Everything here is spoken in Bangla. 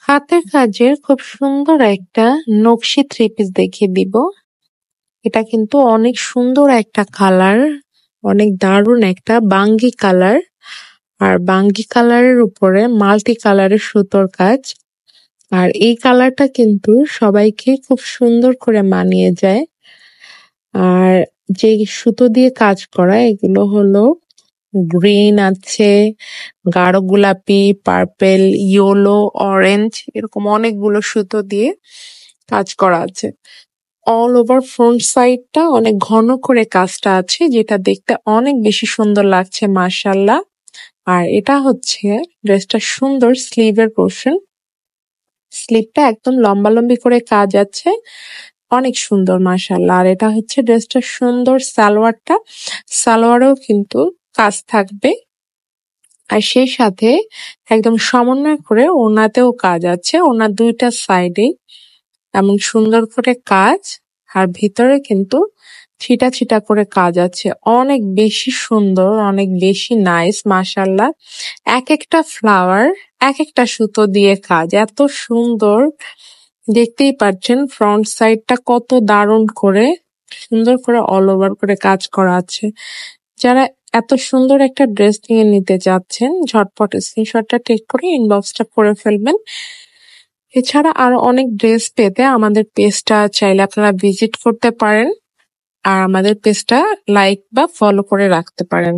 হাতের কাজের খুব সুন্দর একটা নকশি থ্রি পিস দেখিয়ে দিব। এটা কিন্তু অনেক সুন্দর একটা কালার, অনেক দারুণ একটা বাঙ্গি কালার। আর বাঙ্গি কালারের উপরে মাল্টি কালারের সুতোর কাজ। আর এই কালারটা কিন্তু সবাইকে খুব সুন্দর করে মানিয়ে যায়। আর যে সুতো দিয়ে কাজ করা এগুলো হলো গ্রিন আছে, গাঢ় গোলাপি, পার্পেল, ইয়েলো, অরেঞ্জ এরকম অনেকগুলো সুতো দিয়ে কাজ করা আছে। অল ওভার ফ্রন্ট সাইডটা অনেক ঘন করে কাজটা আছে, যেটা দেখতে অনেক বেশি সুন্দর লাগছে মাশাআল্লাহ। আর এটা হচ্ছে ড্রেসটা সুন্দর স্লিভের পোর্শন। স্লিভটা একদম লম্বালম্বি করে কাজ আছে, অনেক সুন্দর মাশাআল্লাহ। আর এটা হচ্ছে ড্রেসটা সুন্দর সালোয়ারটা, সালোয়ারেও কিন্তু কাজ থাকবে। আর সেই সাথে একদম সমন্বয় করে ওড়নাতেও কাজ আছে, ওড়নার দুইটা সাইডে এমন সুন্দর করে কাজ। আর ভিতরে কিন্তু ছিটা ছিটা করে কাজ আছে, অনেক বেশি সুন্দর, অনেক বেশি নাইস মাশাআল্লাহ। এক একটা ফ্লাওয়ার, এক একটা সুতো দিয়ে কাজ, এত সুন্দর। দেখতেই পাচ্ছেন ফ্রন্ট সাইডটা কত দারুণ করে সুন্দর করে অল ওভার করে কাজ করা আছে। যারা এত সুন্দর একটা ড্রেস নিয়ে নিতে চাচ্ছেন ঝটপট স্ক্রিনশটটা টেক করে ইনবক্সটা করে ফেলবেন। এছাড়া আরো অনেক ড্রেস পেতে আমাদের পেজটা চাইলে আপনারা ভিজিট করতে পারেন, আর আমাদের পেজটা লাইক বা ফলো করে রাখতে পারেন।